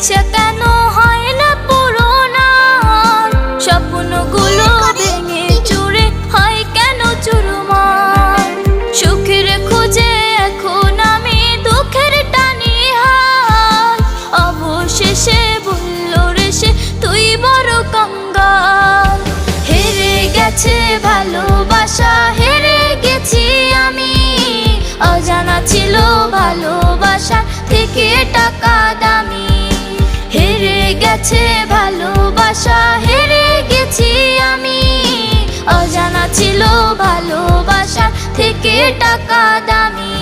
ইচ্ছা কেন হয় না পুরোনা, স্বপ্নগুলো ভেঙে চুরে হয় কেন চুরমার। সুখের খোঁজে এখন আমি দুঃখের টানি হাল, অবশেষে বলল রে সে তুই বড় কঙ্গাল। হেরে গেছে ভালোবাসা, হেরে গেছি আমি, অজানা ছিল ভালোবাসা থেকে টাকা দামি। হেরে গেছে ভালোবাসা, হেরে গেছি আমি, অজানা ছিল ভালোবাসা থেকে টাকা দামি।